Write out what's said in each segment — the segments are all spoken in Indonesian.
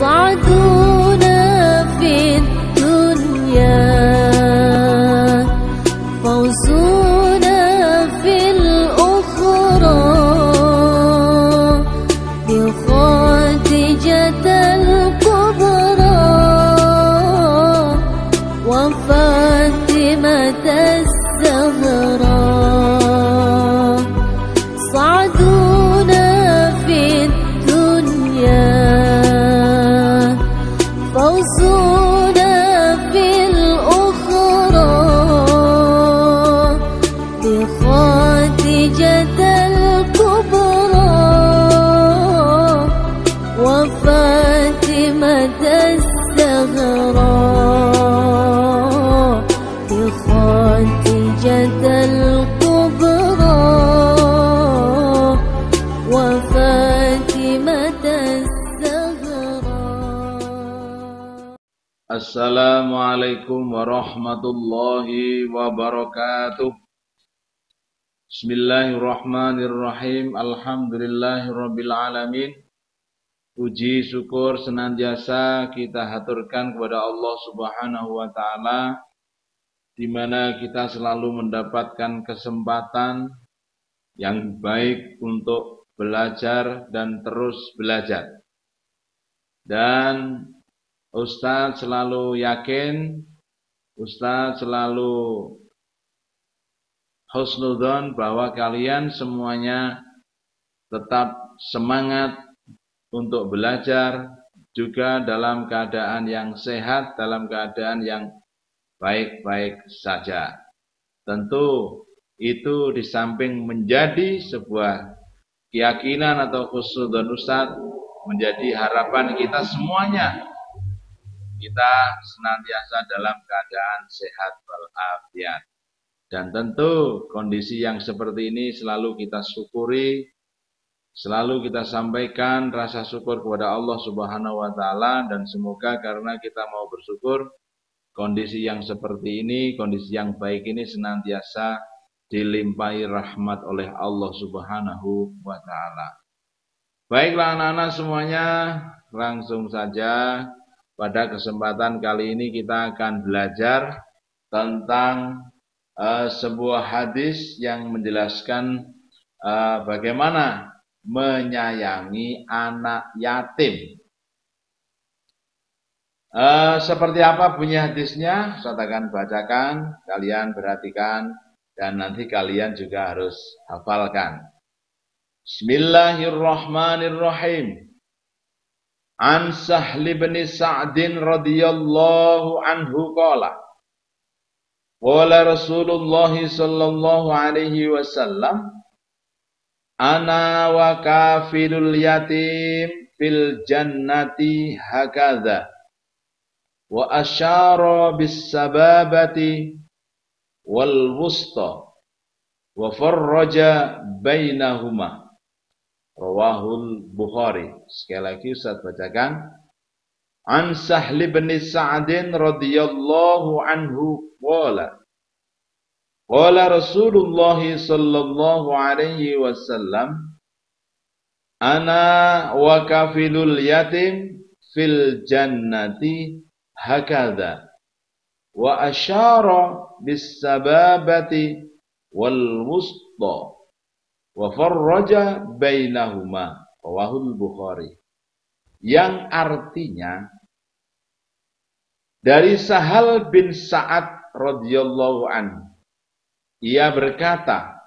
صعدونا في الدنيا فوزنا في الأخرى بالخادجة الكبرى وفاطمة الزهراء صعدونا في الدنيا فوزنا في الأخرى بخادجة الكبرى وفاطمة الزهراء بخادجة الكبرى وفاطمة الزهراء. Assalamualaikum warahmatullahi wabarakatuh. Bismillahirrahmanirrahim. Alhamdulillahirabbil alamin. Puji syukur senantiasa kita haturkan kepada Allah Subhanahu wa taala, di mana kita selalu mendapatkan kesempatan yang baik untuk belajar dan terus belajar. Dan Ustadz selalu yakin, Ustadz selalu husnudzon bahwa kalian semuanya tetap semangat untuk belajar, juga dalam keadaan yang sehat, dalam keadaan yang baik-baik saja. Tentu itu di samping menjadi sebuah keyakinan atau husnudzon Ustadz, menjadi harapan kita semuanya. Kita senantiasa dalam keadaan sehat walafiat. Dan tentu kondisi yang seperti ini selalu kita syukuri, selalu kita sampaikan rasa syukur kepada Allah Subhanahu wa taala, dan semoga karena kita mau bersyukur, kondisi yang seperti ini, kondisi yang baik ini senantiasa dilimpahi rahmat oleh Allah Subhanahu wa taala. Baiklah anak-anak semuanya, langsung saja pada kesempatan kali ini kita akan belajar tentang sebuah hadis yang menjelaskan bagaimana menyayangi anak yatim. Seperti apa bunyi hadisnya? Saya akan bacakan, kalian perhatikan, dan nanti kalian juga harus hafalkan. Bismillahirrahmanirrahim. An Sahl bin Sa'din radhiyallahu anhu qala qala Rasulullah sallallahu alaihi wasallam ana wa kafilul yatim fil jannati hakadha wa asyara bis sababati wal wusta wa farraja bainahuma. Rawahul Bukhari. Sekali lagi Ustaz bacakan. An Sahl bin Sa'din radhiyallahu anhu qala qala Rasulullah sallallahu alaihi wasallam ana wa kafilul yatim fil jannati hakadha wa asyara bis sababati wal wusta wa farraja bainahuma. Rawahul Bukhari. Yang artinya dari Sahal bin Sa'ad radhiyallahu anhu, ia berkata,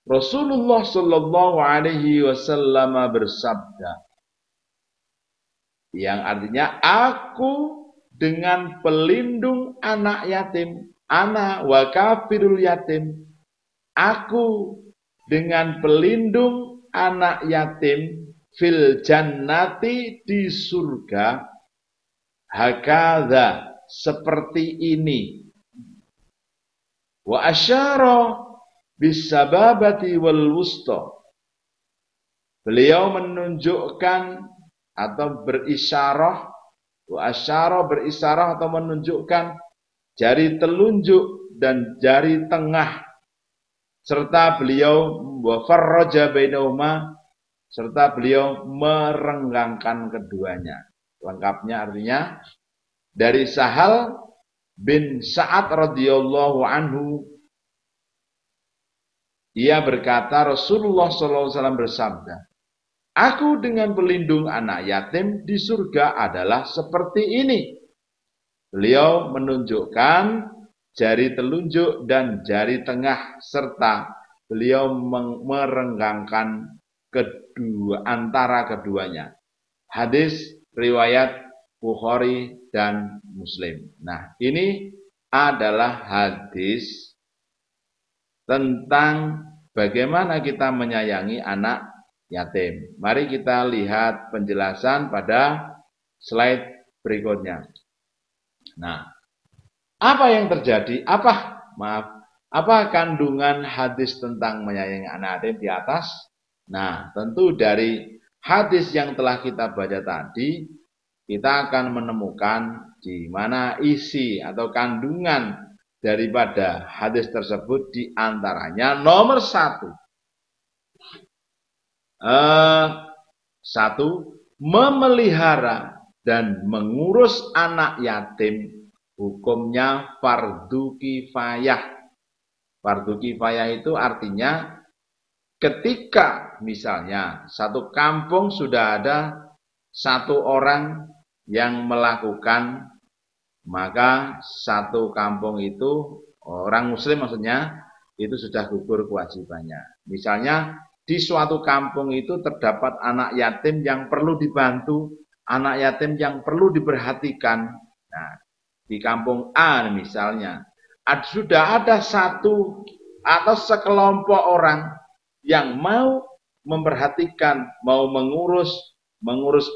Rasulullah sallallahu alaihi wasallam bersabda, yang artinya aku dengan pelindung anak yatim, ana wa kafirul yatim, aku dengan pelindung anak yatim fil jannati di surga hakadha seperti ini. Wa asyara bis sababati wal wusta. Beliau menunjukkan atau berisyarah, wa asyara berisyarah atau menunjukkan jari telunjuk dan jari tengah, serta beliau wa farraja bainahuma, serta beliau merenggangkan keduanya. lengkapnya artinya dari Sahal bin Sa'ad radhiyallahu anhu, ia berkata Rasulullah SAW bersabda, aku dengan pelindung anak yatim di surga adalah seperti ini. Beliau menunjukkan jari telunjuk dan jari tengah serta beliau merenggangkan antara keduanya. Hadis riwayat Bukhari dan Muslim. Nah, ini adalah hadis tentang bagaimana kita menyayangi anak yatim. Mari kita lihat penjelasan pada slide berikutnya. Nah, apa yang terjadi? Apa kandungan hadis tentang menyayangi anak yatim di atas? Nah, tentu dari hadis yang telah kita baca tadi, kita akan menemukan di mana isi atau kandungan daripada hadis tersebut di antaranya nomor satu. Memelihara dan mengurus anak yatim hukumnya fardu kifayah. Fardu kifayah itu artinya ketika misalnya satu kampung sudah ada satu orang yang melakukan, maka satu kampung itu orang muslim maksudnya itu sudah gugur kewajibannya. Misalnya di suatu kampung itu terdapat anak yatim yang perlu dibantu, anak yatim yang perlu diperhatikan. Nah, di kampung A misalnya, sudah ada satu atau sekelompok orang yang mau memperhatikan, mau mengurus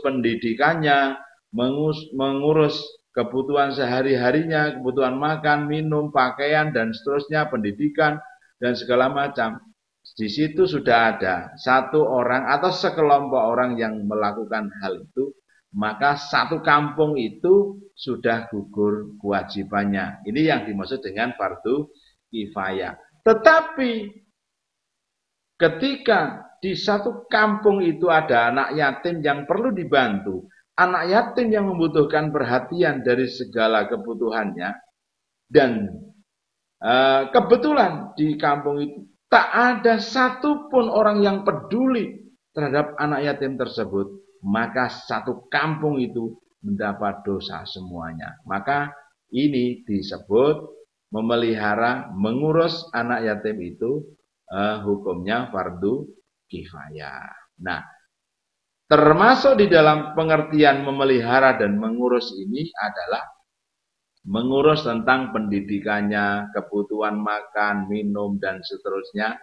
pendidikannya, mengurus kebutuhan sehari-harinya, kebutuhan makan, minum, pakaian, dan seterusnya, pendidikan, dan segala macam. Di situ sudah ada satu orang atau sekelompok orang yang melakukan hal itu, maka satu kampung itu sudah gugur kewajibannya. Ini yang dimaksud dengan fardu kifayah. Tetapi ketika di satu kampung itu ada anak yatim yang perlu dibantu, anak yatim yang membutuhkan perhatian dari segala kebutuhannya, dan kebetulan di kampung itu tak ada satupun orang yang peduli terhadap anak yatim tersebut, maka satu kampung itu mendapat dosa semuanya. Maka ini disebut memelihara, mengurus anak yatim itu hukumnya fardu kifayah. Nah, termasuk di dalam pengertian memelihara dan mengurus ini adalah mengurus tentang pendidikannya, kebutuhan makan, minum, dan seterusnya.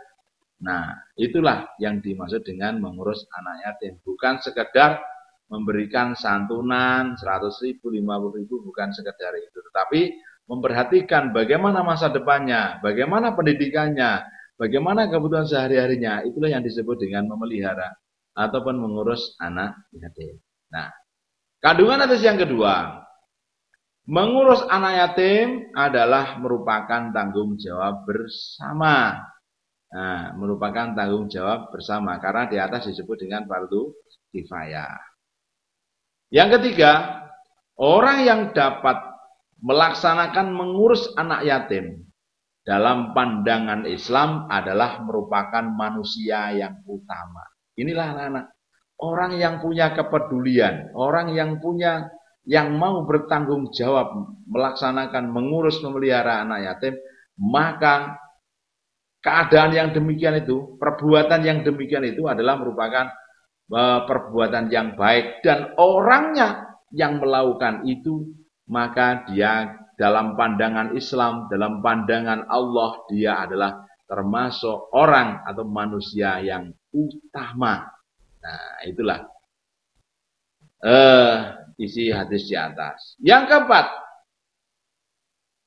Nah, itulah yang dimaksud dengan mengurus anak yatim. Bukan sekedar memberikan santunan 100.000, 50.000, bukan sekedar itu. Tetapi memperhatikan bagaimana masa depannya, bagaimana pendidikannya, bagaimana kebutuhan sehari-harinya. Itulah yang disebut dengan memelihara ataupun mengurus anak yatim. Nah, kandungan hadis yang kedua, mengurus anak yatim adalah merupakan tanggung jawab bersama. Nah, merupakan tanggung jawab bersama karena di atas disebut dengan fardu kifayah. Yang ketiga, orang yang dapat melaksanakan mengurus anak yatim dalam pandangan Islam adalah merupakan manusia yang utama. Inilah anak-anak, orang yang punya kepedulian, orang yang mau bertanggung jawab melaksanakan mengurus memelihara anak yatim, maka keadaan yang demikian itu, perbuatan yang demikian itu adalah merupakan perbuatan yang baik, dan orangnya yang melakukan itu, maka dia dalam pandangan Islam, dalam pandangan Allah, dia adalah termasuk orang atau manusia yang utama. Nah, itulah isi hadis di atas. Yang keempat,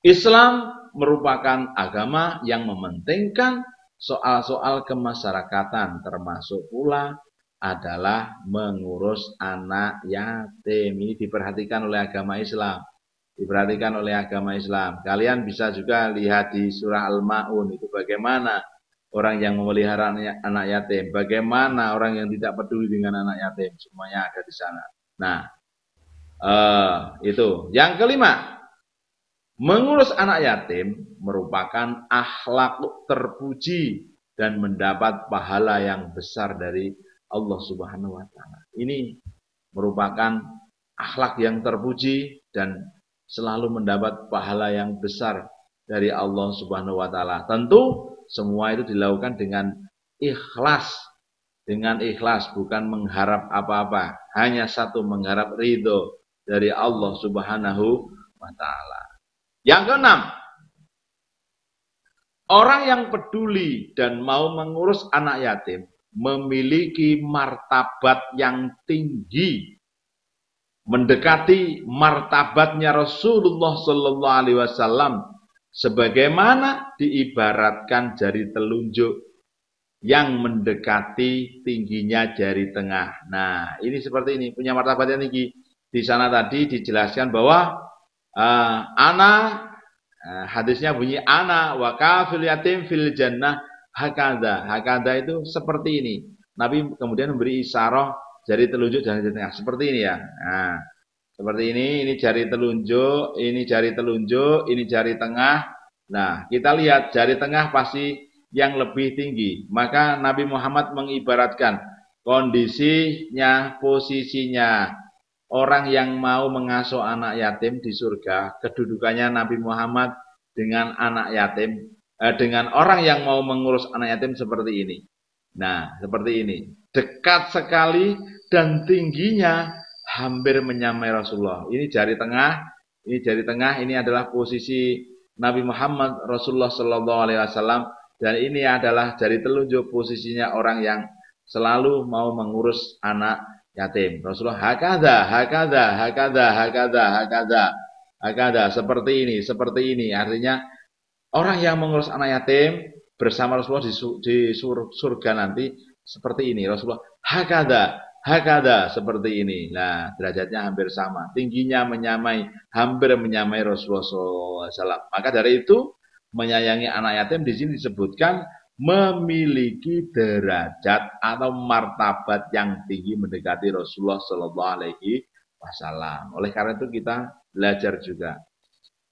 Islam merupakan agama yang mementingkan soal-soal kemasyarakatan, termasuk pula adalah mengurus anak yatim. Ini diperhatikan oleh agama Islam. Diperhatikan oleh agama Islam. Kalian bisa juga lihat di surah Al-Ma'un itu bagaimana orang yang memelihara anak yatim, bagaimana orang yang tidak peduli dengan anak yatim, semuanya ada di sana. Nah, Itu. Yang kelima, mengurus anak yatim merupakan akhlak terpuji dan mendapat pahala yang besar dari Allah Subhanahu wa taala. Ini merupakan akhlak yang terpuji dan selalu mendapat pahala yang besar dari Allah Subhanahu wa taala. Tentu semua itu dilakukan dengan ikhlas. Dengan ikhlas, bukan mengharap apa-apa, hanya satu, mengharap ridho dari Allah Subhanahu wa taala. Yang keenam, orang yang peduli dan mau mengurus anak yatim memiliki martabat yang tinggi, mendekati martabatnya Rasulullah Sallallahu Alaihi Wasallam, sebagaimana diibaratkan jari telunjuk yang mendekati tingginya jari tengah. Nah, ini seperti ini, punya martabat yang tinggi. Di sana tadi dijelaskan bahwa hadisnya bunyi ana wa kafil yatim fil jannah hakada. Hakada itu seperti ini. Nabi kemudian memberi isyarah jari telunjuk dan jari tengah. Seperti ini ya. Nah, seperti ini jari telunjuk, ini jari telunjuk, ini jari tengah. Nah, kita lihat jari tengah pasti yang lebih tinggi. Maka Nabi Muhammad mengibaratkan kondisinya, posisinya orang yang mau mengasuh anak yatim di surga, kedudukannya Nabi Muhammad dengan anak yatim, dengan orang yang mau mengurus anak yatim seperti ini. Nah, seperti ini. Dekat sekali dan tingginya hampir menyamai Rasulullah. Ini jari tengah, ini adalah posisi Nabi Muhammad Rasulullah Sallallahu Alaihi Wasallam, dan ini adalah jari telunjuk posisinya orang yang selalu mau mengurus anak yatim. Rasulullah hakada seperti ini. Artinya orang yang mengurus anak yatim bersama Rasulullah di surga nanti seperti ini. Rasulullah hakada seperti ini. Nah, derajatnya hampir sama, tingginya hampir menyamai Rasulullah SAW. Maka dari itu menyayangi anak yatim di sini disebutkan memiliki derajat atau martabat yang tinggi mendekati Rasulullah Shallallahu Alaihi Wasallam. Oleh karena itu kita belajar juga.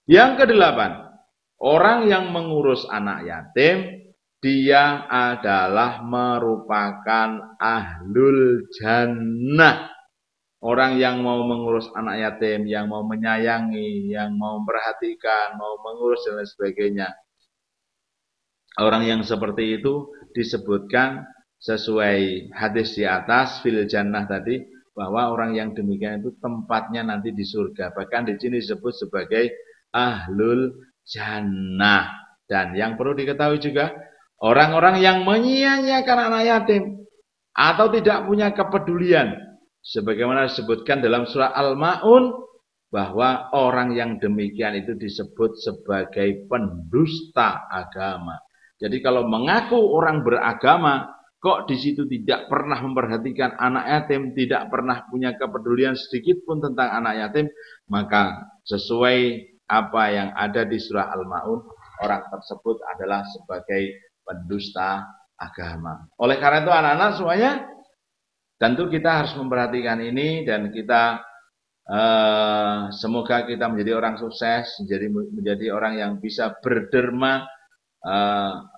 Yang kedelapan, orang yang mengurus anak yatim, dia adalah merupakan ahlul jannah. Orang yang mau mengurus anak yatim, yang mau menyayangi, yang mau memperhatikan, mau mengurus dan lain sebagainya. Orang yang seperti itu disebutkan sesuai hadis di atas fil jannah tadi, bahwa orang yang demikian itu tempatnya nanti di surga. Bahkan di sini disebut sebagai ahlul jannah. Dan yang perlu diketahui juga, orang-orang yang menyia-nyiakan anak yatim atau tidak punya kepedulian, sebagaimana disebutkan dalam surah Al-Ma'un, bahwa orang yang demikian itu disebut sebagai pendusta agama. Jadi kalau mengaku orang beragama, kok di situ tidak pernah memperhatikan anak yatim, tidak pernah punya kepedulian sedikit pun tentang anak yatim, maka sesuai apa yang ada di surah Al-Ma'un, orang tersebut adalah sebagai pendusta agama. Oleh karena itu anak-anak semuanya, tentu kita harus memperhatikan ini, dan kita semoga kita menjadi orang sukses, menjadi orang yang bisa berderma,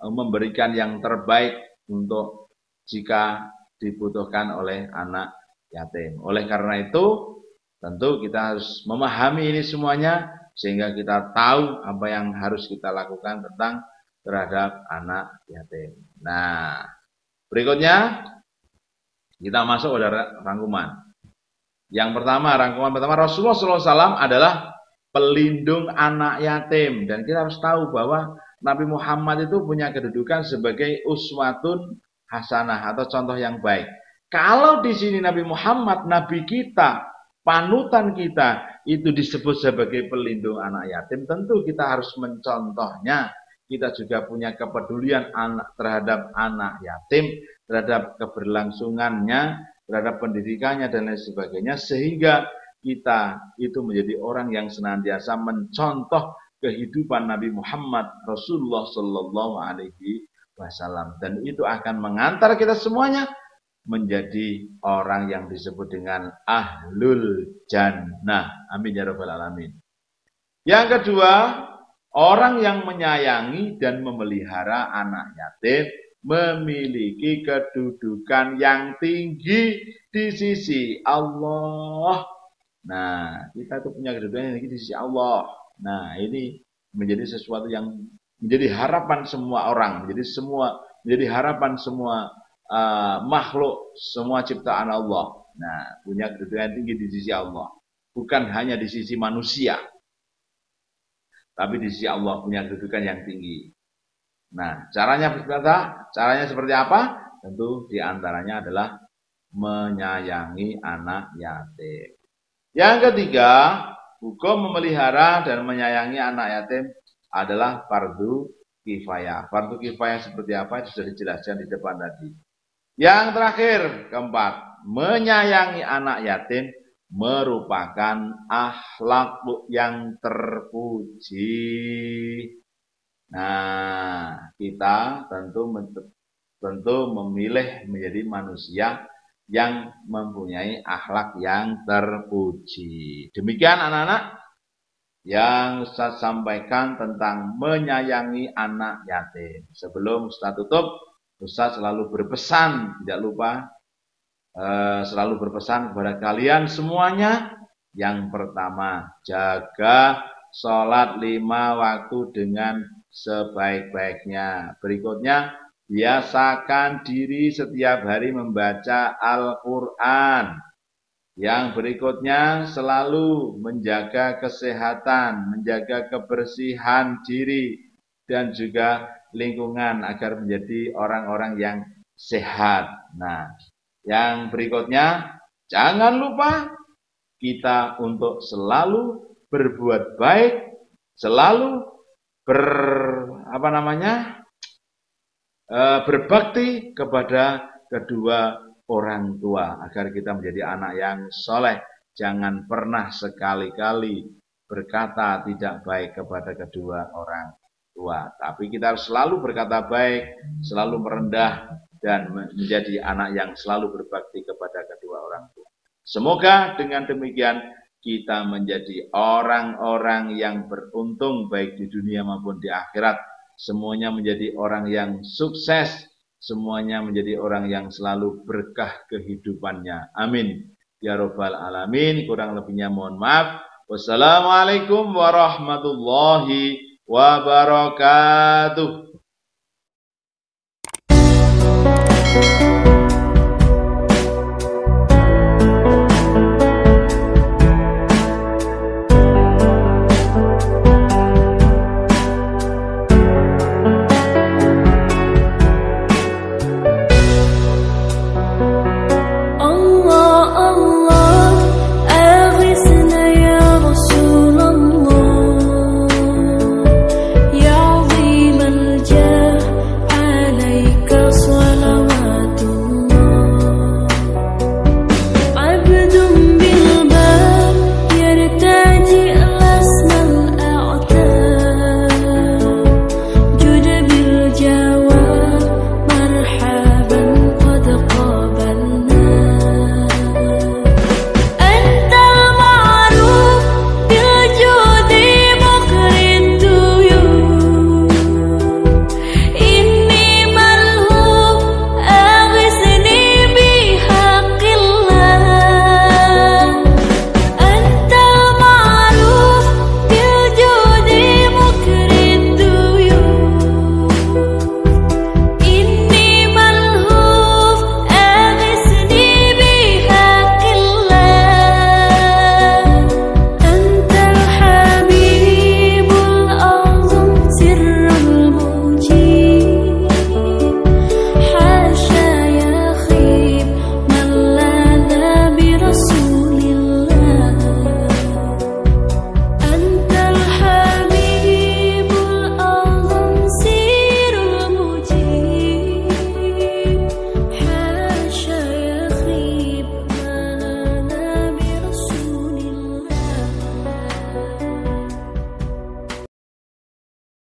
memberikan yang terbaik untuk jika dibutuhkan oleh anak yatim. Oleh karena itu, tentu kita harus memahami ini semuanya, sehingga kita tahu apa yang harus kita lakukan terhadap anak yatim. Nah, berikutnya kita masuk pada rangkuman. Yang pertama, rangkuman pertama, Rasulullah SAW adalah pelindung anak yatim. Dan kita harus tahu bahwa Nabi Muhammad itu punya kedudukan sebagai uswatun hasanah atau contoh yang baik. Kalau di sini Nabi Muhammad, Nabi kita, panutan kita, itu disebut sebagai pelindung anak yatim, tentu kita harus mencontohnya. Kita juga punya kepedulian terhadap anak yatim, terhadap keberlangsungannya, terhadap pendidikannya dan lain sebagainya, sehingga kita itu menjadi orang yang senantiasa mencontoh kehidupan Nabi Muhammad Rasulullah Sallallahu Alaihi Wasallam, dan itu akan mengantar kita semuanya menjadi orang yang disebut dengan ahlul jannah. Amin ya rabbal alamin. Yang kedua, orang yang menyayangi dan memelihara anak yatim memiliki kedudukan yang tinggi di sisi Allah. Nah, kita itu punya kedudukan yang tinggi di sisi Allah. Nah, ini menjadi sesuatu yang menjadi harapan semua orang, menjadi harapan semua makhluk, semua ciptaan Allah. Nah, punya kedudukan yang tinggi di sisi Allah. Bukan hanya di sisi manusia, tapi di sisi Allah punya kedudukan yang tinggi. Nah, caranya seperti apa? Tentu diantaranya adalah menyayangi anak yatim. Yang ketiga, hukum memelihara dan menyayangi anak yatim adalah fardu kifayah. Fardu kifayah seperti apa? Itu sudah dijelaskan di depan tadi. Yang terakhir, keempat, menyayangi anak yatim merupakan akhlak yang terpuji. Nah, kita tentu memilih menjadi manusia yang mempunyai akhlak yang terpuji. Demikian anak-anak yang saya sampaikan tentang menyayangi anak yatim. Sebelum Ustaz tutup, Ustaz selalu berpesan, tidak lupa selalu berpesan kepada kalian semuanya. Yang pertama, jaga sholat 5 waktu dengan sebaik-baiknya. Berikutnya, biasakan diri setiap hari membaca Al-Quran. Yang berikutnya, selalu menjaga kesehatan, menjaga kebersihan diri, dan juga lingkungan agar menjadi orang-orang yang sehat. Nah, yang berikutnya, jangan lupa kita untuk selalu berbuat baik, selalu berbakti kepada kedua orang tua agar kita menjadi anak yang soleh. Jangan pernah sekali-kali berkata tidak baik kepada kedua orang tua, tapi kita harus selalu berkata baik, selalu merendah, dan menjadi anak yang selalu berbakti kepada kedua orang tua. Semoga dengan demikian kita menjadi orang-orang yang beruntung baik di dunia maupun di akhirat. Semuanya menjadi orang yang sukses, semuanya menjadi orang yang selalu berkah kehidupannya. Amin ya rabbal alamin. Kurang lebihnya mohon maaf. Wassalamualaikum warahmatullahi wabarakatuh.